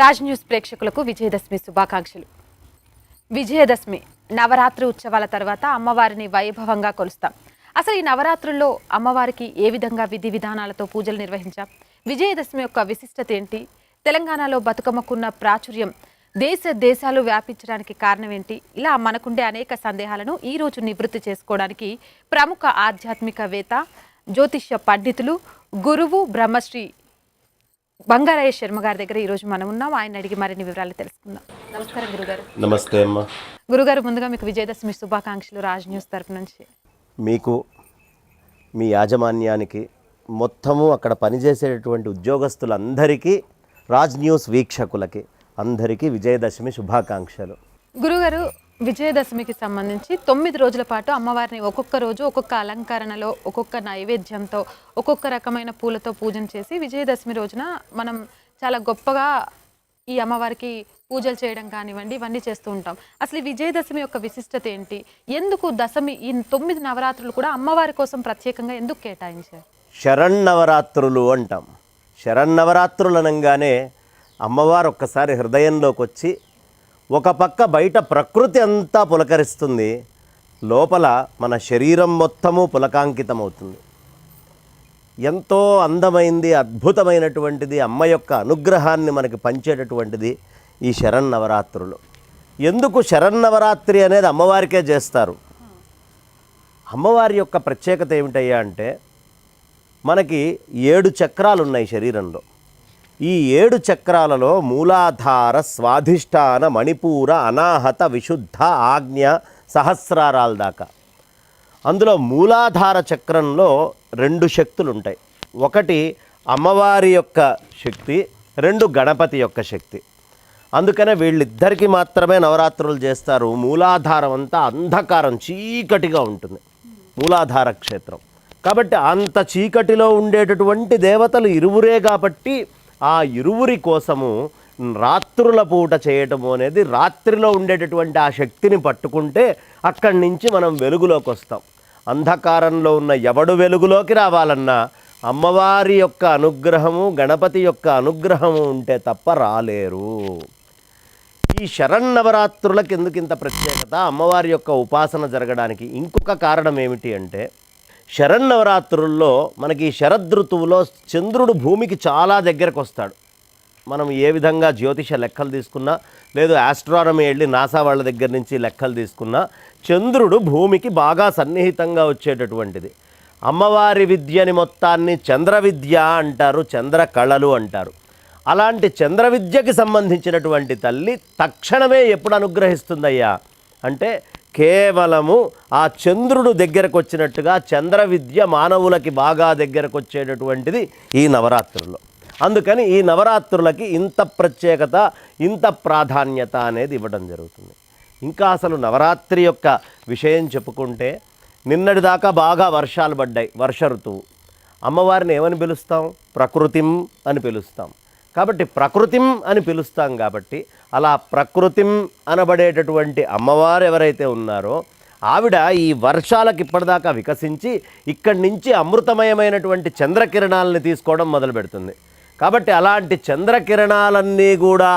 Raj news ప్రేక్షకులకు విజయదశమి శుభాకాంక్షలు. విజయదశమి నవరాత్రి ఉత్సవాల తర్వాత అమ్మవారిని వైభవంగా కొలుస్తాం. అసలు ఈ నవరాత్రుల్లో అమ్మవారికి ఏ విధంగా విధి విధానాలతో పూజలు నిర్వహించాం? విజయదశమి యొక్క విశిష్టత ఏంటి? తెలంగాణలో బతుకమ్మకున్న ప్రాచుర్యం దేశాలు వ్యాపించడానికి కారణం ఏంటి? ఇలా మనకుండే అనేక సందేహాలను ఈ రోజు నివృత్తి చేసుకోవడానికి ప్రముఖ ఆధ్యాత్మికవేత్త, జ్యోతిష్య పండితులు, గురువు బ్రహ్మశ్రీ బంగారయ్య శర్మ గారి దగ్గర ఈరోజు మనం ఉన్నాం. ఆయన అడిగి మరిన్ని వివరాలు తెలుసుకుందాం. నమస్కారం గురుగారు. నమస్తే అమ్మ. గురుగారు, ముందుగా మీకు విజయదశమి శుభాకాంక్షలు రాజ్ న్యూస్ తరపు నుంచి. మీకు, మీ యాజమాన్యానికి, మొత్తము అక్కడ పనిచేసేటటువంటి ఉద్యోగస్తులందరికీ, రాజ్ న్యూస్ వీక్షకులకి అందరికీ విజయదశమి శుభాకాంక్షలు. గురుగారు, విజయదశమికి సంబంధించి 9 రోజుల పాటు అమ్మవారిని ఒక్కొక్క రోజు ఒక్కొక్క అలంకరణలో, ఒక్కొక్క నైవేద్యంతో, ఒక్కొక్క రకమైన పూలతో పూజన చేసి విజయదశమి రోజున మనం చాలా గొప్పగా ఈ అమ్మవారికి పూజలు చేయడం కానివ్వండి, ఇవన్నీ చేస్తూ ఉంటాం. అసలు ఈ విజయదశమి యొక్క విశిష్టత ఏంటి? ఎందుకు దశమి ఈ 9 నవరాత్రులు కూడా అమ్మవారి కోసం ప్రత్యేకంగా ఎందుకు కేటాయించారు? శరన్నవరాత్రులు అంటాం. శరన్నవరాత్రులు అనగానే అమ్మవారు ఒక్కసారి హృదయంలోకి వచ్చి, ఒక పక్క బయట ప్రకృతి అంతా పులకరిస్తుంది, లోపల మన శరీరం మొత్తము పులకాంకితమవుతుంది. ఎంతో అందమైంది, అద్భుతమైనటువంటిది, అమ్మ యొక్క అనుగ్రహాన్ని మనకి పంచేటటువంటిది ఈ శరన్నవరాత్రులు. ఎందుకు శరన్నవరాత్రి అనేది అమ్మవారికే చేస్తారు? అమ్మవారి యొక్క ప్రత్యేకత ఏమిటయ్యా అంటే, మనకి 7 చక్రాలు ఉన్నాయి శరీరంలో. ఈ 7 చక్రాలలో మూలాధార, స్వాధిష్టాన, మణిపూర, అనాహత, విశుద్ధ, ఆజ్ఞ, సహస్రారాల దాకా. అందులో మూలాధార చక్రంలో 2 శక్తులు ఉంటాయి. ఒకటి అమ్మవారి యొక్క శక్తి, 2 గణపతి యొక్క శక్తి. అందుకనే వీళ్ళిద్దరికీ మాత్రమే నవరాత్రులు చేస్తారు. మూలాధారం అంతా అంధకారం, చీకటిగా ఉంటుంది మూలాధార క్షేత్రం. కాబట్టి అంత చీకటిలో ఉండేటటువంటి దేవతలు ఇరువురే కాబట్టి ఆ ఇరువురి కోసము రాత్రుల పూట చేయటము అనేది, రాత్రిలో ఉండేటటువంటి ఆ శక్తిని పట్టుకుంటే అక్కడి నుంచి మనం వెలుగులోకి వస్తాం. అంధకారంలో ఉన్న ఎవడు వెలుగులోకి రావాలన్నా అమ్మవారి యొక్క అనుగ్రహము, గణపతి యొక్క అనుగ్రహము ఉంటే తప్ప రాలేరు. ఈ శరన్నవరాత్రులకు ఎందుకు ఇంత ప్రత్యేకత? అమ్మవారి యొక్క ఉపాసన జరగడానికి ఇంకొక కారణం ఏమిటి అంటే, శరన్నవరాత్రుల్లో మనకి శరదృతువులో చంద్రుడు భూమికి చాలా దగ్గరకు వస్తాడు. మనం ఏ విధంగా జ్యోతిష లెక్కలు తీసుకున్నా, లేదు ఆస్ట్రానమీ వెళ్ళి నాసా వాళ్ళ దగ్గర నుంచి లెక్కలు తీసుకున్నా, చంద్రుడు భూమికి బాగా సన్నిహితంగా వచ్చేటటువంటిది. అమ్మవారి విద్యని మొత్తాన్ని చంద్ర విద్య అంటారు, చంద్ర కళలు అంటారు. అలాంటి చంద్ర విద్యకి సంబంధించినటువంటి తల్లి తక్షణమే ఎప్పుడు అనుగ్రహిస్తుందయ్యా అంటే, కేవలము ఆ చంద్రుడు దగ్గరకు వచ్చినట్టుగా చంద్ర విద్య మానవులకి బాగా దగ్గరకు వచ్చేటటువంటిది ఈ నవరాత్రుల్లో. అందుకని ఈ నవరాత్రులకి ఇంత ప్రత్యేకత, ఇంత ప్రాధాన్యత అనేది ఇవ్వడం జరుగుతుంది. ఇంకా అసలు నవరాత్రి యొక్క విషయం చెప్పుకుంటే, నిన్నటిదాకా బాగా వర్షాలు పడ్డాయి, వర్ష ఋతువు. అమ్మవారిని ఏమని పిలుస్తాం? ప్రకృతిం అని పిలుస్తాం. కాబట్టి ప్రకృతిం అని పిలుస్తాం. కాబట్టి అలా ప్రకృతిం అనబడేటటువంటి అమ్మవారు ఎవరైతే ఉన్నారో ఆవిడ ఈ వర్షాలకు ఇప్పటిదాకా వికసించి ఇక్కడి నుంచి అమృతమయమైనటువంటి చంద్రకిరణాలని తీసుకోవడం మొదలు పెడుతుంది. కాబట్టి అలాంటి చంద్రకిరణాలన్నీ కూడా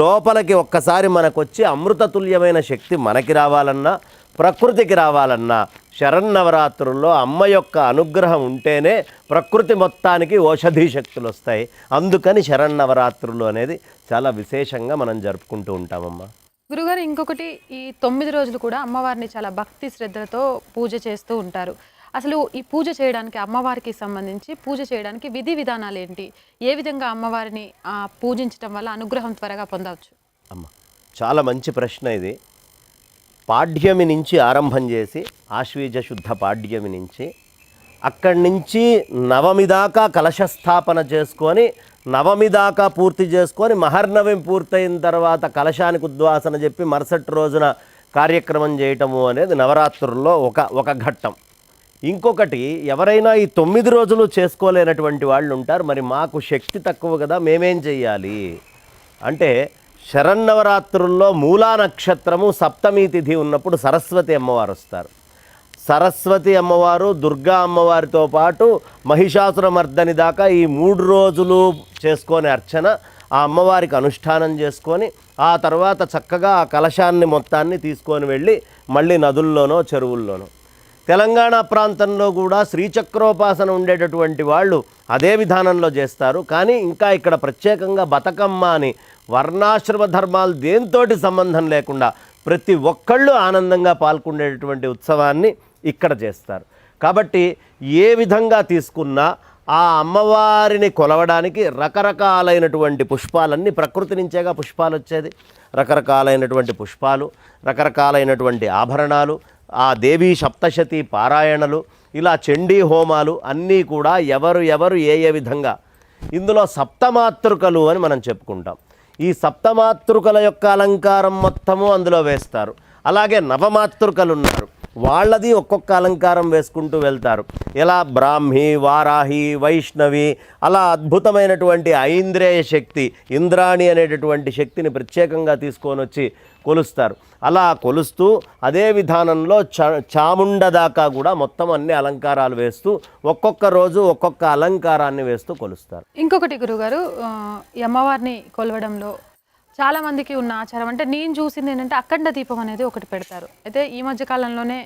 లోపలికి ఒక్కసారి మనకొచ్చి అమృతతుల్యమైన శక్తి మనకి రావాలన్నా, ప్రకృతికి రావాలన్నా శరన్నవరాత్రుల్లో అమ్మ యొక్క అనుగ్రహం ఉంటేనే ప్రకృతి మొత్తానికి ఔషధీ శక్తులు వస్తాయి. అందుకని శరన్నవరాత్రులు అనేది చాలా విశేషంగా మనం జరుపుకుంటూ ఉంటామమ్మా. గురుగారు, ఇంకొకటి, ఈ 9 రోజులు కూడా అమ్మవారిని చాలా భక్తి శ్రద్ధలతో పూజ చేస్తూ ఉంటారు. అసలు ఈ పూజ చేయడానికి, అమ్మవారికి సంబంధించి పూజ చేయడానికి విధి విధానాలు ఏంటి? ఏ విధంగా అమ్మవారిని పూజించడం వల్ల అనుగ్రహం త్వరగా పొందవచ్చు? అమ్మ, చాలా మంచి ప్రశ్న ఇది. పాడ్యమి నుంచి ఆరంభం చేసి, ఆశ్వీజ శుద్ధ పాడ్యమి నుంచి అక్కడి నుంచి నవమి దాకా కలశస్థాపన చేసుకొని, నవమి దాకా పూర్తి చేసుకొని, మహర్నవమి పూర్తయిన తర్వాత కలశానికి ఉద్వాసన చెప్పి మరుసటి రోజున కార్యక్రమం చేయటము అనేది నవరాత్రుల్లో ఒక ఘట్టం. ఇంకొకటి, ఎవరైనా ఈ 9 రోజులు చేసుకోలేనటువంటి వాళ్ళు ఉంటారు. మరి మాకు శక్తి తక్కువ కదా, మేమేం చెయ్యాలి అంటే, శరన్నవరాత్రుల్లో మూలా నక్షత్రము సప్తమి తిథి ఉన్నప్పుడు సరస్వతి అమ్మవారు వస్తారు. సరస్వతి అమ్మవారు, దుర్గా అమ్మవారితో పాటు మహిషాసురమర్దని దాకా ఈ 3 రోజులు చేసుకునే అర్చన ఆ అమ్మవారికి అనుష్ఠానం చేసుకొని ఆ తర్వాత చక్కగా ఆ కలశాన్ని మొత్తాన్ని తీసుకొని వెళ్ళి మళ్ళీ నదుల్లోనో చెరువుల్లోనో. తెలంగాణ ప్రాంతంలో కూడా శ్రీచక్రోపాసన ఉండేటటువంటి వాళ్ళు అదే విధానంలో చేస్తారు. కానీ ఇంకా ఇక్కడ ప్రత్యేకంగా బతుకమ్మ అని వర్ణాశ్రమ ధర్మాలు దేంతోటి సంబంధం లేకుండా ప్రతి ఒక్కళ్ళు ఆనందంగా పాల్గొనేటటువంటి ఉత్సవాన్ని ఇక్కడ చేస్తారు. కాబట్టి ఏ విధంగా తీసుకున్నా ఆ అమ్మవారిని కొలవడానికి రకరకాలైనటువంటి పుష్పాలన్నీ ప్రకృతి నుంచేగా పుష్పాలు వచ్చేది. రకరకాలైనటువంటి పుష్పాలు, రకరకాలైనటువంటి ఆభరణాలు, ఆ దేవీ సప్తశతి పారాయణలు, ఇలా చండీ హోమాలు అన్నీ కూడా ఎవరు ఏ విధంగా. ఇందులో సప్తమాతృకలు అని మనం చెప్పుకుంటాం. ఈ సప్తమాతృకల యొక్క అలంకారం మొత్తము అందులో వేస్తారు. అలాగే నవమాతృకలు ఉన్నారు, వాళ్ళది ఒక్కొక్క అలంకారం వేసుకుంటూ వెళ్తారు. ఎలా బ్రాహ్మి, వారాహి, వైష్ణవి, అలా అద్భుతమైనటువంటి ఐంద్రేయ శక్తి, ఇంద్రాణి అనేటటువంటి శక్తిని ప్రత్యేకంగా తీసుకొని వచ్చి కొలుస్తారు. అలా కొలుస్తూ అదే విధానంలో చాముండ దాకా కూడా మొత్తం అన్ని అలంకారాలు వేస్తూ ఒక్కొక్క రోజు ఒక్కొక్క అలంకారాన్ని వేస్తూ కొలుస్తారు. ఇంకొకటి గురుగారు, ఈ అమ్మవారిని కొలవడంలో చాలా మందికి ఉన్న ఆచారం అంటే నేను చూసింది ఏంటంటే అఖండ దీపం అనేది ఒకటి పెడతారు. అయితే ఈ మధ్య కాలంలోనే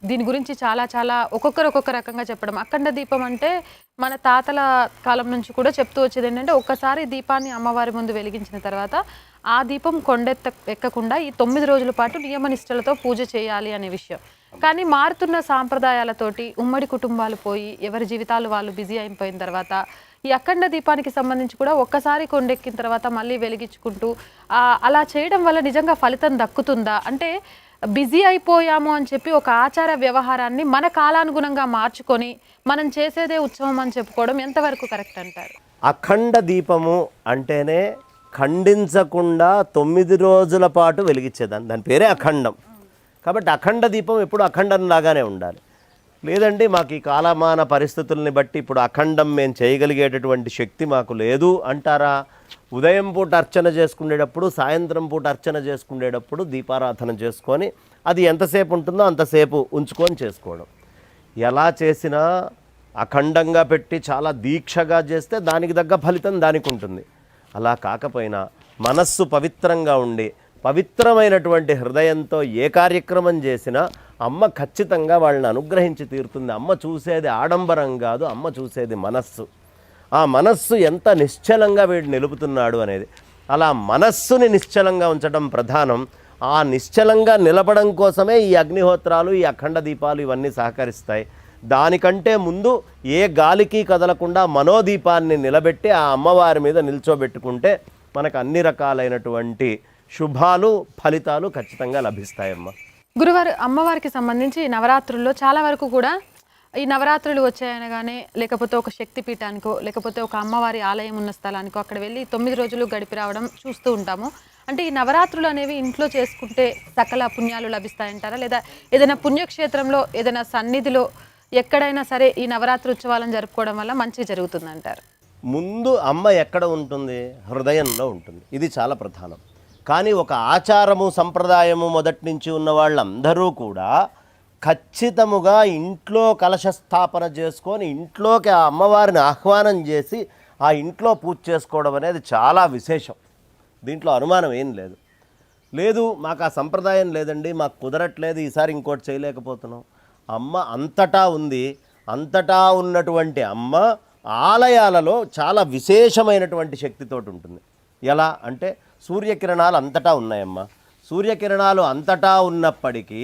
దీని గురించి చాలా ఒక్కొక్కరు ఒక్కొక్క రకంగా చెప్పడం. అఖండ దీపం అంటే మన తాతల కాలం నుంచి కూడా చెప్తూ వచ్చేది ఏంటంటే ఒక్కసారి దీపాన్ని అమ్మవారి ముందు వెలిగించిన తర్వాత ఆ దీపం ఎక్కకుండా ఈ 9 రోజుల పాటు నియమనిష్టలతో పూజ చేయాలి అనే విషయం. కానీ మారుతున్న సాంప్రదాయాలతోటి ఉమ్మడి కుటుంబాలు పోయి ఎవరి జీవితాలు వాళ్ళు బిజీ అయిపోయిన తర్వాత ఈ అఖండ దీపానికి సంబంధించి కూడా ఒక్కసారి కొండెక్కిన తర్వాత మళ్ళీ వెలిగించుకుంటూ అలా చేయడం వల్ల నిజంగా ఫలితం దక్కుతుందా? అంటే బిజీ అయిపోయాము అని చెప్పి ఒక ఆచార వ్యవహారాన్ని మన కాలానుగుణంగా మార్చుకొని మనం చేసేదే ఉత్సవం అని చెప్పుకోవడం ఎంతవరకు కరెక్ట్ అంటారు? అఖండ దీపము అంటేనే ఖండించకుండా 9 రోజుల పాటు వెలిగించేదాన్ని, దాని పేరే అఖండం. కాబట్టి అఖండ దీపం ఎప్పుడు అఖండంలాగానే ఉండాలి. లేదండి మాకు ఈ కాలమాన పరిస్థితుల్ని బట్టి ఇప్పుడు అఖండం మేము చేయగలిగేటటువంటి శక్తి మాకు లేదు అంటారా? ఉదయం పూట అర్చన చేసుకునేటప్పుడు, సాయంత్రం పూట అర్చన చేసుకునేటప్పుడు దీపారాధన చేసుకొని అది ఎంతసేపు ఉంటుందో అంతసేపు ఉంచుకొని చేసుకోవడం. ఎలా చేసినా అఖండంగా పెట్టి చాలా దీక్షగా చేస్తే దానికి తగ్గ ఫలితం దానికి ఉంటుంది. అలా కాకపోయినా మనస్సు పవిత్రంగా ఉండి పవిత్రమైనటువంటి హృదయంతో ఏ కార్యక్రమం చేసినా అమ్మ ఖచ్చితంగా వాళ్ళని అనుగ్రహించి తీరుతుంది. అమ్మ చూసేది ఆడంబరం కాదు, అమ్మ చూసేది మనస్సు. ఆ మనస్సు ఎంత నిశ్చలంగా వీడు నిలుపుతున్నాడు అనేది. అలా మనస్సుని నిశ్చలంగా ఉంచడం ప్రధానం. ఆ నిశ్చలంగా నిలపడం కోసమే ఈ అగ్నిహోత్రాలు, ఈ అఖండ దీపాలు ఇవన్నీ సహకరిస్తాయి. దానికంటే ముందు ఏ గాలికి కదలకుండా మనోదీపాన్ని నిలబెట్టి ఆ అమ్మవారి మీద నిల్చోబెట్టుకుంటే మనకు అన్ని రకాలైనటువంటి శుభాలు ఫలితాలు ఖచ్చితంగా లభిస్తాయమ్మా. గురువారు అమ్మవారికి సంబంధించి నవరాత్రుల్లో చాలా వరకు కూడా ఈ నవరాత్రులు వచ్చాయనగానే లేకపోతే ఒక శక్తి పీఠానికో లేకపోతే ఒక అమ్మవారి ఆలయం ఉన్న స్థలానికో అక్కడ వెళ్ళి 9 రోజులు గడిపి రావడం చూస్తూ ఉంటాము. అంటే ఈ నవరాత్రులు అనేవి ఇంట్లో చేసుకుంటే సకల పుణ్యాలు లభిస్తాయంటారా? లేదా ఏదైనా పుణ్యక్షేత్రంలో ఏదైనా సన్నిధిలో ఎక్కడైనా సరే ఈ నవరాత్రి ఉత్సవాలను జరుపుకోవడం వల్ల మంచి జరుగుతుందంటారు? ముందు అమ్మ ఎక్కడ ఉంటుంది? హృదయంలో ఉంటుంది. ఇది చాలా ప్రధానం. కానీ ఒక ఆచారము సంప్రదాయము మొదటి నుంచి ఉన్న వాళ్ళందరూ కూడా ఖచ్చితముగా ఇంట్లో కలశ స్థాపన చేసుకొని ఇంట్లోకి ఆ అమ్మవారిని ఆహ్వానం చేసి ఆ ఇంట్లో పూజ చేసుకోవడం అనేది చాలా విశేషం. దీంట్లో అనుమానం ఏం లేదు. లేదు మాకు ఆ సంప్రదాయం లేదండి, మాకు కుదరట్లేదు, ఈసారి ఇంకోటి చేయలేకపోతున్నాం. అమ్మ అంతటా ఉంది. అంతటా ఉన్నటువంటి అమ్మ ఆలయాలలో చాలా విశేషమైనటువంటి శక్తితోటి ఉంటుంది. ఎలా అంటే సూర్యకిరణాలు అంతటా ఉన్నాయమ్మా. సూర్యకిరణాలు అంతటా ఉన్నప్పటికీ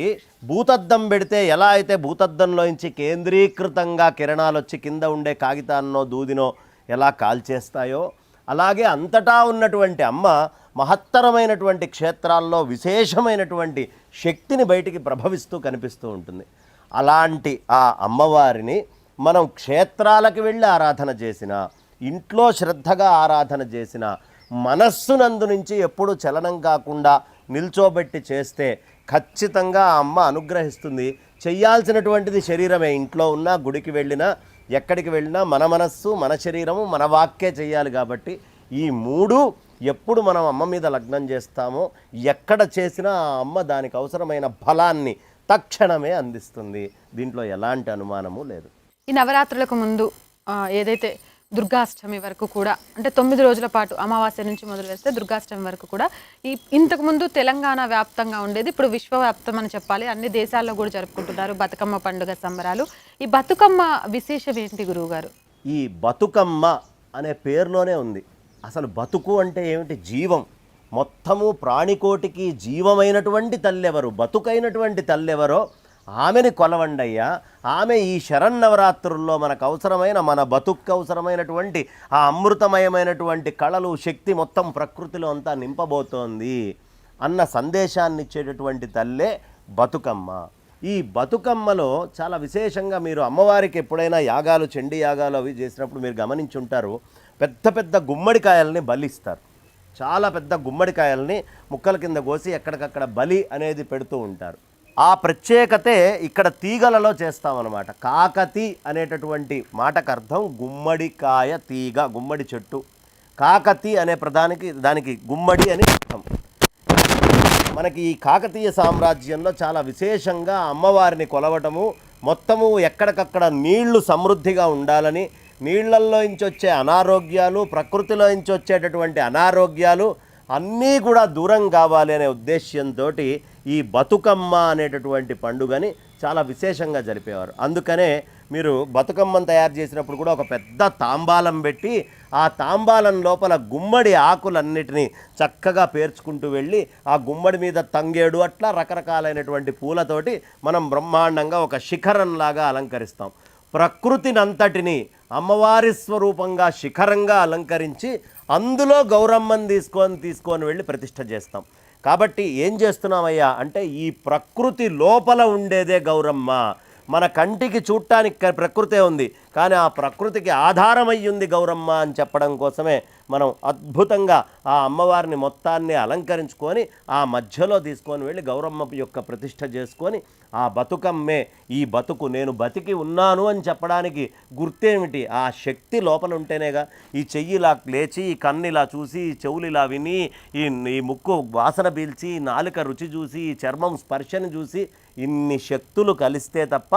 భూతద్దం పెడితే ఎలా అయితే భూతద్దంలోంచి కేంద్రీకృతంగా కిరణాలు వచ్చి కింద ఉండే కాగితాన్నో దూదినో ఎలా కాల్చేస్తాయో అలాగే అంతటా ఉన్నటువంటి అమ్మ మహత్తరమైనటువంటి క్షేత్రాల్లో విశేషమైనటువంటి శక్తిని బయటికి ప్రభవిస్తూ కనిపిస్తూ ఉంటుంది. అలాంటి ఆ అమ్మవారిని మనం క్షేత్రాలకు వెళ్ళి ఆరాధన చేసినా ఇంట్లో శ్రద్ధగా ఆరాధన చేసినా మనస్సునందు నుంచి ఎప్పుడు చలనం కాకుండా నిల్చోబెట్టి చేస్తే ఖచ్చితంగా ఆ అమ్మ అనుగ్రహిస్తుంది. చెయ్యాల్సినటువంటిది శరీరమే. ఇంట్లో ఉన్నా గుడికి వెళ్ళినా ఎక్కడికి వెళ్ళినా మన మనస్సు మన శరీరము మన వాక్కే చేయాలి. కాబట్టి ఈ మూడు ఎప్పుడు మనం అమ్మ మీద లగ్నం చేస్తామో ఎక్కడ చేసినా ఆ అమ్మ దానికి అవసరమైన ఫలాన్ని తక్షణమే అందిస్తుంది. దీంట్లో ఎలాంటి అనుమానము లేదు. ఈ నవరాత్రులకు ముందు ఏదైతే దుర్గాష్టమి వరకు కూడా, అంటే 9 రోజుల పాటు అమావాస్య నుంచి మొదలు వేస్తే దుర్గాష్టమి వరకు కూడా ఇంతకుముందు తెలంగాణ వ్యాప్తంగా ఉండేది, ఇప్పుడు విశ్వవ్యాప్తం అని చెప్పాలి, అన్ని దేశాల్లో కూడా జరుపుకుంటున్నారు బతుకమ్మ పండుగ సంబరాలు. ఈ బతుకమ్మ విశేషం ఏంటి గురువుగారు? ఈ బతుకమ్మ అనే పేరులోనే ఉంది. అసలు బతుకు అంటే ఏమిటి? జీవం. మొత్తము ప్రాణికోటికి జీవమైనటువంటి తల్లెవరు, బతుకైనటువంటి తల్లెవరో ఆమెని కొలవండయ్యా. ఆమె ఈ శరన్నవరాత్రుల్లో మనకు అవసరమైన, మన బతుక్కు అవసరమైనటువంటి ఆ అమృతమయమైనటువంటి కళలు, శక్తి మొత్తం ప్రకృతిలో అంతా నింపబోతోంది అన్న సందేశాన్ని ఇచ్చేటటువంటి తల్లే బతుకమ్మ. ఈ బతుకమ్మలో చాలా విశేషంగా మీరు అమ్మవారికి ఎప్పుడైనా యాగాలు, చండీ యాగాలు అవి చేసినప్పుడు మీరు గమనించుంటారు, పెద్ద పెద్ద గుమ్మడికాయల్ని బలిస్తారు. చాలా పెద్ద గుమ్మడికాయల్ని ముక్కల కింద కోసి ఎక్కడికక్కడ బలి అనేది పెడుతూ ఉంటారు. ఆ ప్రత్యేకతే ఇక్కడ తీగలలో చేస్తామన్నమాట. కాకతి అనేటటువంటి మాటకు అర్థం గుమ్మడికాయ తీగ, గుమ్మడి చెట్టు. కాకతి అనే దానికి గుమ్మడి అని అర్థం. మనకి ఈ కాకతీయ సామ్రాజ్యంలో చాలా విశేషంగా అమ్మవారిని కొలవటము, మొత్తము ఎక్కడికక్కడ నీళ్లు సమృద్ధిగా ఉండాలని, నీళ్లల్లో నుంచి వచ్చే అనారోగ్యాలు, ప్రకృతిలో నుంచి వచ్చేటటువంటి అనారోగ్యాలు అన్నీ కూడా దూరం కావాలి అనే ఉద్దేశ్యంతో ఈ బతుకమ్మ అనేటటువంటి పండుగని చాలా విశేషంగా జరిపేవారు. అందుకనే మీరు బతుకమ్మను తయారు చేసినప్పుడు కూడా ఒక పెద్ద తాంబాలం పెట్టి ఆ తాంబాలం లోపల గుమ్మడి ఆకులన్నిటినీ చక్కగా పేర్చుకుంటూ వెళ్ళి ఆ గుమ్మడి మీద తంగేడు అట్లా రకరకాలైనటువంటి పూలతోటి మనం బ్రహ్మాండంగా ఒక శిఖరంలాగా అలంకరిస్తాం. ప్రకృతినంతటిని అమ్మవారి స్వరూపంగా శిఖరంగా అలంకరించి అందులో గౌరమ్మని తీసుకొని వెళ్ళి ప్రతిష్ఠ చేస్తాం. కాబట్టి ఏం చేస్తున్నామయ్యా అంటే ఈ ప్రకృతి లోపల ఉండేదే గౌరమ్మ. మన కంటికి చూడటానికి ప్రకృతే ఉంది, కానీ ఆ ప్రకృతికి ఆధారమయ్యింది గౌరమ్మ అని చెప్పడం కోసమే మనం అద్భుతంగా ఆ అమ్మవారిని మొత్తాన్ని అలంకరించుకొని ఆ మధ్యలో తీసుకొని వెళ్ళి గౌరమ్మ యొక్క ప్రతిష్ఠ చేసుకొని ఆ బతుకమ్మే ఈ బతుకు, నేను బతికి ఉన్నాను అని చెప్పడానికి గుర్తేమిటి? ఆ శక్తి లోపల ఉంటేనేగా. ఈ చెయ్యి ఇలా లేచి, ఈ కన్ను ఇలా చూసి, ఈ చెవులు ఇలా విని, ఈ ముక్కు వాసన పీల్చి, ఈ నాలుక రుచి చూసి, ఈ చర్మం స్పర్శను చూసి, ఇన్ని శక్తులు కలిస్తే తప్ప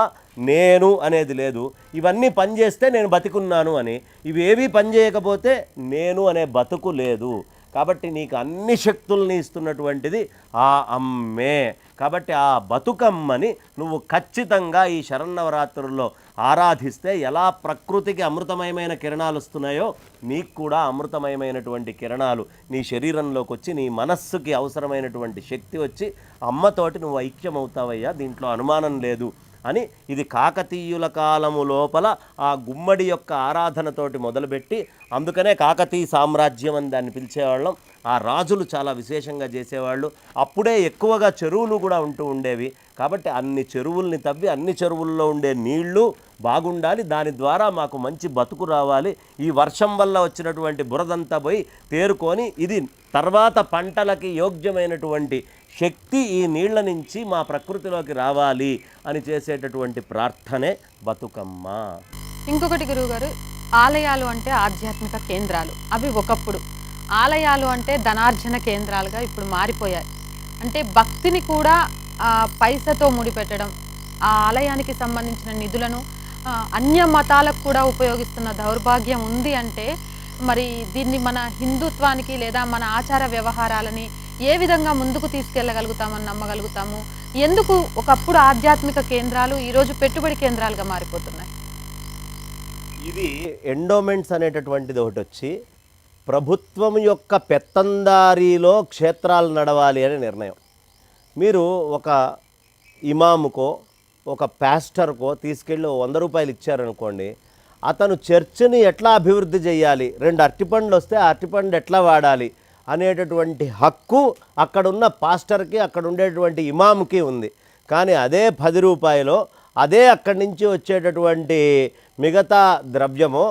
నేను అనేది లేదు. ఇవన్నీ పనిచేస్తే నేను బతికున్నాను అని, ఇవేవీ పనిచేయకపోతే నేను అనే బతుకు లేదు. కాబట్టి నీకు అన్ని శక్తుల్ని ఇస్తున్నటువంటిది ఆ అమ్మే. కాబట్టి ఆ బతుకమ్మని నువ్వు ఖచ్చితంగా ఈ శరన్నవరాత్రుల్లో ఆరాధిస్తే ఎలా ప్రకృతికి అమృతమయమైన కిరణాలు వస్తున్నాయో నీకు కూడా అమృతమయమైనటువంటి కిరణాలు నీ శరీరంలోకి వచ్చి నీ మనస్సుకి అవసరమైనటువంటి శక్తి వచ్చి అమ్మతోటి నువ్వు ఐక్యమవుతావయ్యా, దీంట్లో అనుమానం లేదు అని. ఇది కాకతీయుల కాలము లోపల ఆ గుమ్మడి యొక్క ఆరాధనతోటి మొదలుపెట్టి, అందుకనే కాకతీయ సామ్రాజ్యం అని దాన్ని పిలిచేవాళ్ళం. ఆ రాజులు చాలా విశేషంగా చేసేవాళ్ళు. అప్పుడే ఎక్కువగా చెరువులు కూడా ఉంటూ ఉండేవి. కాబట్టి అన్ని చెరువుల్ని తవ్వి అన్ని చెరువుల్లో ఉండే నీళ్లు బాగుండాలి, దాని ద్వారా మాకు మంచి బతుకు రావాలి, ఈ వర్షం వల్ల వచ్చినటువంటి బురదంతా పోయి తేరుకొని ఇది తర్వాత పంటలకి యోగ్యమైనటువంటి శక్తి ఈ నీళ్ల నుంచి మా ప్రకృతిలోకి రావాలి అని చేసేటటువంటి ప్రార్థనే బతుకమ్మ. ఇంకొకటి గురువుగారు, ఆలయాలు అంటే ఆధ్యాత్మిక కేంద్రాలు. అవి ఒకప్పుడు ఆలయాలు అంటే ధనార్జన కేంద్రాలుగా ఇప్పుడు మారిపోయాయి. అంటే భక్తిని కూడా పైసతో ముడిపెట్టడం, ఆ ఆలయానికి సంబంధించిన నిధులను అన్య మతాలకు కూడా ఉపయోగిస్తున్న దౌర్భాగ్యం ఉంది. అంటే మరి దీన్ని మన హిందుత్వానికి లేదా మన ఆచార వ్యవహారాలని ఏ విధంగా ముందుకు తీసుకెళ్ళగలుగుతామని నమ్మగలుగుతాము? ఎందుకు ఒకప్పుడు ఆధ్యాత్మిక కేంద్రాలు ఈరోజు పెట్టుబడి కేంద్రాలుగా మారిపోతున్నాయి? ఇది ఎండోమెంట్స్ అనేటటువంటిది ఒకటి వచ్చి ప్రభుత్వం యొక్క పెత్తందారీలో క్షేత్రాలు నడవాలి అనే నిర్ణయం. మీరు ఒక ఇమాముకో ఒక పాస్టర్కో తీసుకెళ్ళి 100 రూపాయలు ఇచ్చారనుకోండి, అతను చర్చిని ఎట్లా అభివృద్ధి చేయాలి, 2 అరటిపండ్లు వస్తే ఆ అరటిపండు ఎట్లా వాడాలి అనేటటువంటి హక్కు అక్కడున్న పాస్టర్కి, అక్కడ ఉండేటువంటి ఇమాముకి ఉంది. కానీ అదే 10 రూపాయలు అదే అక్కడి నుంచి వచ్చేటటువంటి మిగతా ద్రవ్యము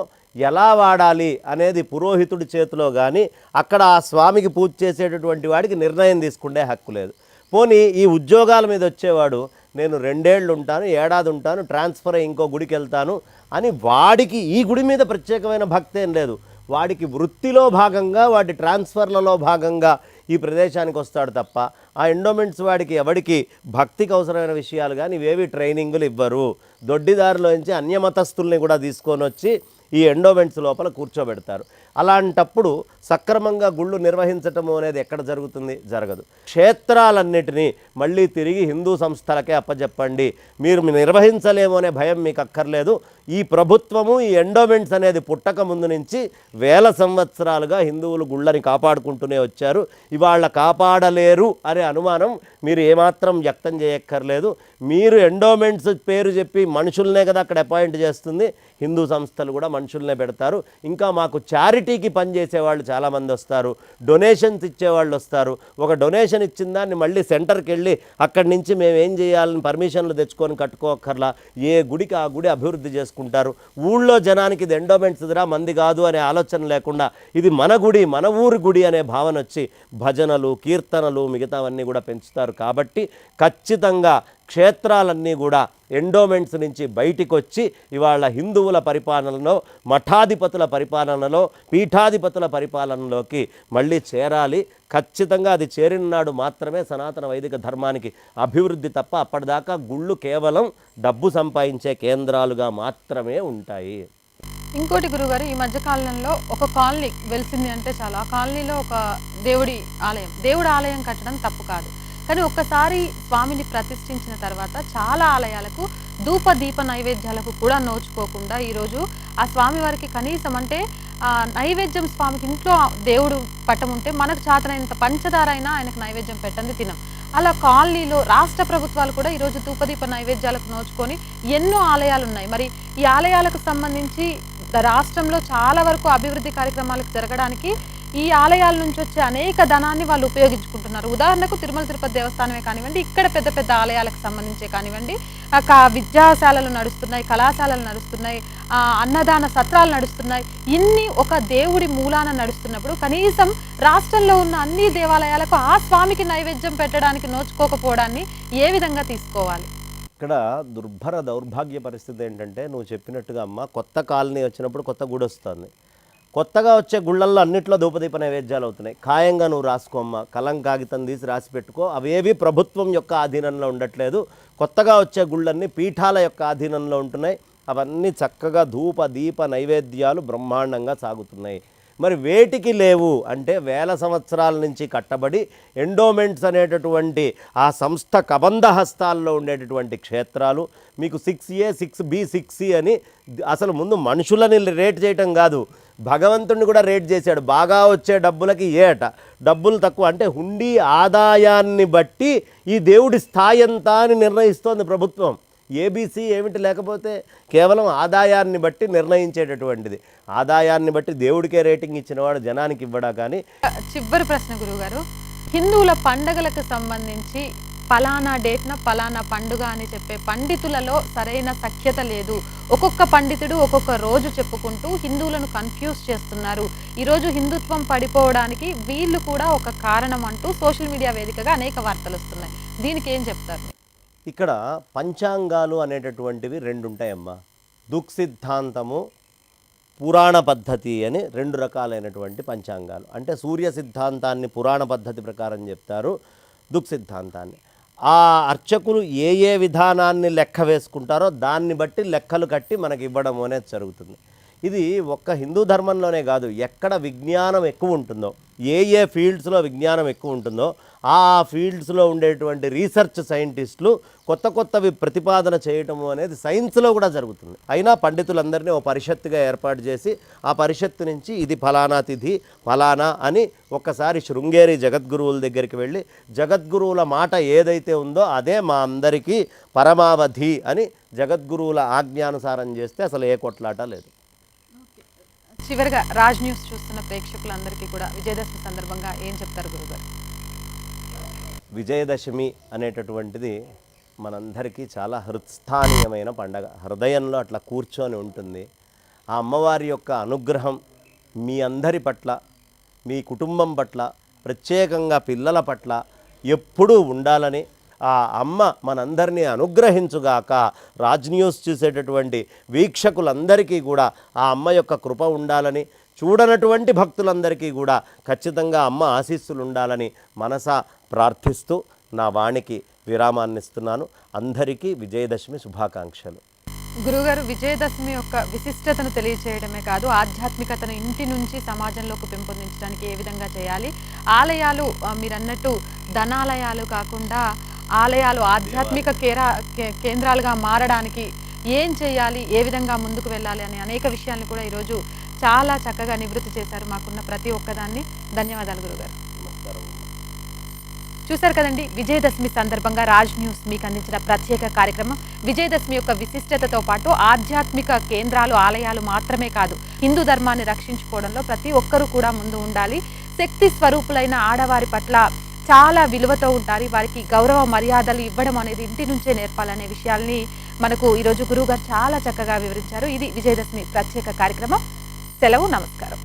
ఎలా వాడాలి అనేది పురోహితుడి చేతిలో కానీ అక్కడ ఆ స్వామికి పూజ చేసేటటువంటి వాడికి నిర్ణయం తీసుకునే హక్కు లేదు. పోనీ ఈ ఉద్యోగాల మీద వచ్చేవాడు, నేను 2 ఏళ్ళు ఉంటాను, ఏడాది ఉంటాను, ట్రాన్స్ఫర్ అయ్యి ఇంకో గుడికి వెళ్తాను అని వాడికి ఈ గుడి మీద ప్రత్యేకమైన భక్తి ఏం లేదు. వాడికి వృత్తిలో భాగంగా, వాటి ట్రాన్స్ఫర్లలో భాగంగా ఈ ప్రదేశానికి వస్తాడు తప్ప ఆ ఎండోమెంట్స్ వాడికి ఎవడికి భక్తికి అవసరమైన విషయాలు కానీ ఇవేవి ట్రైనింగులు ఇవ్వరు. దొడ్డిదారిలోంచి అన్యమతస్తుల్ని కూడా తీసుకొని వచ్చి ఈ ఎండోమెంట్స్ లోపల కూర్చోబెడతారు. అలాంటప్పుడు సక్రమంగా గుళ్ళు నిర్వహించటము అనేది ఎక్కడ జరుగుతుంది? జరగదు. క్షేత్రాలన్నిటినీ మళ్ళీ తిరిగి హిందూ సంస్థలకే అప్పచెప్పండి, మీరు నిర్వహించలేము అనే భయం మీకు అక్కర్లేదు. ఈ ప్రభుత్వము ఈ ఎండోమెంట్స్ అనేది పుట్టక ముందు నుంచి వేల సంవత్సరాలుగా హిందువులు గుళ్ళని కాపాడుకుంటూనే వచ్చారు. ఇవాళ కాపాడలేరు అనే అనుమానం మీరు ఏమాత్రం వ్యక్తం చేయక్కర్లేదు. మీరు ఎండోమెంట్స్ పేరు చెప్పి మనుషులనే కదా అక్కడ అపాయింట్ చేస్తుంది, హిందూ సంస్థలు కూడా మనుషులనే పెడతారు. ఇంకా మాకు చారిటీకి పనిచేసే వాళ్ళు చాలామంది వస్తారు, డొనేషన్స్ ఇచ్చేవాళ్ళు వస్తారు. ఒక డొనేషన్ ఇచ్చిన దాన్ని మళ్ళీ సెంటర్కి వెళ్ళి అక్కడి నుంచి మేము ఏం చేయాలని పర్మిషన్లు తెచ్చుకొని కట్టుకోక్కర్లా, ఏ గుడికి ఆ గుడి అభివృద్ధి చేసుకుంటారు. ఊళ్ళో జనానికి ఇది ఎండోమెంట్స్ దిరా మంది కాదు అనే ఆలోచన లేకుండా ఇది మన గుడి, మన ఊరి గుడి అనే భావన వచ్చి భజనలు, కీర్తనలు, మిగతావన్నీ కూడా పెంచుతారు. కాబట్టి ఖచ్చితంగా క్షేత్రాలన్నీ కూడా ఎండోమెంట్స్ నుంచి బయటికి వచ్చి ఇవాళ హిందువుల పరిపాలనలో, మఠాధిపతుల పరిపాలనలో, పీఠాధిపతుల పరిపాలనలోకి మళ్ళీ చేరాలి. ఖచ్చితంగా అది చేరిన నాడు మాత్రమే సనాతన వైదిక ధర్మానికి అభివృద్ధి తప్ప అప్పటిదాకా గుళ్ళు కేవలం డబ్బు సంపాదించే కేంద్రాలుగా మాత్రమే ఉంటాయి. ఇంకోటి గురుగారు, ఈ మధ్య కాలంలో ఒక కాలనీ వెలిసింది అంటే చాలా, ఆ కాలనీలో ఒక దేవుడి ఆలయం కట్టడం తప్పు కాదు. కానీ ఒక్కసారి స్వామిని ప్రతిష్ఠించిన తర్వాత చాలా ఆలయాలకు ధూప దీప నైవేద్యాలకు కూడా నోచుకోకుండా ఈరోజు ఆ స్వామి వారికి కనీసం అంటే నైవేద్యం, స్వామికి ఇంట్లో దేవుడు పట్టం ఉంటే మనకు చేతనైనంత పంచదార అయినా ఆయనకు నైవేద్యం పెట్టండి తినం. అలా కాలనీలో రాష్ట్ర ప్రభుత్వాలు కూడా ఈరోజు ధూపదీప నైవేద్యాలకు నోచుకొని ఎన్నో ఆలయాలు ఉన్నాయి. మరి ఈ ఆలయాలకు సంబంధించి రాష్ట్రంలో చాలా వరకు అభివృద్ధి కార్యక్రమాలకు జరగడానికి ఈ ఆలయాల నుంచి వచ్చే అనేక ధనాన్ని వాళ్ళు ఉపయోగించుకుంటున్నారు. ఉదాహరణకు తిరుమల తిరుపతి దేవస్థానమే కానివ్వండి, ఇక్కడ పెద్ద పెద్ద ఆలయాలకు సంబంధించే కానివ్వండి, విద్యాశాలలు నడుస్తున్నాయి, కళాశాలలు నడుస్తున్నాయి, అన్నదాన సత్రాలు నడుస్తున్నాయి. ఇన్ని ఒక దేవుడి మూలాన నడుస్తున్నప్పుడు కనీసం రాష్ట్రంలో ఉన్న అన్ని దేవాలయాలకు ఆ స్వామికి నైవేద్యం పెట్టడానికి నోచుకోకపోవడాన్ని ఏ విధంగా తీసుకోవాలి? ఇక్కడ దుర్భర దౌర్భాగ్య పరిస్థితి ఏంటంటే, నువ్వు చెప్పినట్టుగా అమ్మ, కొత్త కాలనీ వచ్చినప్పుడు కొత్త గుడి వస్తుంది. కొత్తగా వచ్చే గుళ్ళల్లో అన్నింటిలో ధూపదీప నైవేద్యాలు అవుతున్నాయి. ఖాయంగా నువ్వు రాసుకోమ్మ, కలం కాగితం తీసి రాసి పెట్టుకో. అవేవి ప్రభుత్వం యొక్క ఆధీనంలో ఉండట్లేదు. కొత్తగా వచ్చే గుళ్ళన్నీ పీఠాల యొక్క ఆధీనంలో ఉంటున్నాయి. అవన్నీ చక్కగా ధూప దీప నైవేద్యాలు బ్రహ్మాండంగా సాగుతున్నాయి. మరి వేటికి లేవు అంటే, వేల సంవత్సరాల నుంచి కట్టబడి ఎండోమెంట్స్ అనేటటువంటి ఆ సంస్థ కబంధ హస్తాల్లో ఉండేటటువంటి క్షేత్రాలు మీకు 6A 6B 6C అని అసలు ముందు మనుషులని రేట్ చేయటం కాదు, భగవంతుడిని కూడా రేట్ చేశాడు. బాగా వచ్చే డబ్బులకి ఏట, డబ్బులు తక్కువ అంటే హుండీ ఆదాయాన్ని బట్టి ఈ దేవుడి స్థాయి ఎంత అని నిర్ణయిస్తోంది ప్రభుత్వం. ఏబీసీ ఏమిటి లేకపోతే కేవలం ఆదాయాన్ని బట్టి నిర్ణయించేటటువంటిది. ఆదాయాన్ని బట్టి దేవుడికే రేటింగ్ ఇచ్చినవాడు జనానికి ఇవ్వడా. కానీ చివరి ప్రశ్న గురుగారు, హిందువుల పండుగలకు సంబంధించి పలానా డేట్న పలానా పండుగ అని చెప్పే పండితులలో సరైన సఖ్యత లేదు. ఒక్కొక్క పండితుడు ఒక్కొక్క రోజు చెప్పుకుంటూ హిందువులను కన్ఫ్యూజ్ చేస్తున్నారు. ఈరోజు హిందుత్వం పడిపోవడానికి వీళ్ళు కూడా ఒక కారణం అంటూ సోషల్ మీడియా వేదికగా అనేక వార్తలు వస్తున్నాయి. దీనికి ఏం చెప్తారు? ఇక్కడ పంచాంగాలు అనేటటువంటివి రెండు ఉంటాయమ్మా. దుక్ సిద్ధాంతము, పురాణ పద్ధతి అని రెండు రకాలైనటువంటి పంచాంగాలు. అంటే సూర్య సిద్ధాంతాన్ని పురాణ పద్ధతి ప్రకారం చెప్తారు, దుక్ సిద్ధాంతాన్ని. ఆ అర్చకులు ఏ ఏ విధానాన్ని లెక్క వేసుకుంటారో దాన్ని బట్టి లెక్కలు కట్టి మనకి ఇవ్వడం అనేది జరుగుతుంది. ఇది ఒక్క హిందూ ధర్మంలోనే కాదు, ఎక్కడ విజ్ఞానం ఎక్కువ ఉంటుందో, ఏ ఏ ఫీల్డ్స్లో విజ్ఞానం ఎక్కువ ఉంటుందో ఆ ఫీల్డ్స్లో ఉండేటువంటి రీసెర్చ్ సైంటిస్టులు కొత్త కొత్తవి ప్రతిపాదన చేయటము అనేది సైన్స్లో కూడా జరుగుతుంది. అయినా పండితులందరినీ ఓ పరిషత్తుగా ఏర్పాటు చేసి ఆ పరిషత్తు నుంచి ఇది ఫలానా తిథి ఫలానా అని ఒక్కసారి శృంగేరి జగద్గురువుల దగ్గరికి వెళ్ళి జగద్గురువుల మాట ఏదైతే ఉందో అదే మా అందరికీ పరమావధి అని జగద్గురువుల ఆజ్ఞానుసారం చేస్తే అసలు ఏ కొట్లాట లేదు. చివరిగా రాజ్ న్యూస్ చూస్తున్న ప్రేక్షకులందరికీ కూడా విజయదశమి సందర్భంగా ఏం చెప్తారు గురుగారు? విజయదశమి అనేటటువంటిది మనందరికీ చాలా హృత్స్థానీయమైన పండగ. హృదయంలో అట్లా కూర్చొని ఉంటుంది. ఆ అమ్మవారి యొక్క అనుగ్రహం మీ అందరి పట్ల, మీ కుటుంబం పట్ల, ప్రత్యేకంగా పిల్లల పట్ల ఎప్పుడూ ఉండాలని ఆ అమ్మ మనందరినీ అనుగ్రహించుగాక. రాజ్ న్యూస్ చూసేటటువంటి వీక్షకులందరికీ కూడా ఆ అమ్మ యొక్క కృప ఉండాలని, చూడనటువంటి భక్తులందరికీ కూడా ఖచ్చితంగా అమ్మ ఆశీస్సులు ఉండాలని మనసా ప్రార్థిస్తూ నా వాణికి విరామాన్నిస్తున్నాను. అందరికీ విజయదశమి శుభాకాంక్షలు. గురుగారు, విజయదశమి యొక్క విశిష్టతను తెలియచేయడమే కాదు, ఆధ్యాత్మికతను ఇంటి నుంచి సమాజంలోకి పెంపొందించడానికి ఏ విధంగా చేయాలి, ఆలయాలు మీరన్నట్టు ధనాలయాలు కాకుండా ఆలయాలు ఆధ్యాత్మిక కేంద్రాలుగా మారడానికి ఏం చేయాలి, ఏ విధంగా ముందుకు వెళ్ళాలి అనే అనేక విషయాలను కూడా ఈరోజు చాలా చక్కగా నివృత్తి చేశారు. మాకున్న ప్రతి ఒక్కదాన్ని. ధన్యవాదాలు గురుగారు. చూశారు కదండి, విజయదశమి సందర్భంగా రాజ్ న్యూస్ మీకు అందించిన ప్రత్యేక కార్యక్రమం. విజయదశమి యొక్క విశిష్టతతో పాటు ఆధ్యాత్మిక కేంద్రాలు, ఆలయాలు మాత్రమే కాదు, హిందూ ధర్మాన్ని రక్షించుకోవడంలో ప్రతి ఒక్కరూ కూడా ముందు ఉండాలి. శక్తి స్వరూపులైన ఆడవారి పట్ల చాలా విలువతో ఉంటారు. వారికి గౌరవ మర్యాదలు ఇవ్వడం అనేది ఇంటి నుంచే నేర్పాలనే విషయాల్ని మనకు ఈరోజు గురువుగారు చాలా చక్కగా వివరించారు. ఇది విజయదశమి ప్రత్యేక కార్యక్రమం. సెలవు, నమస్కారం.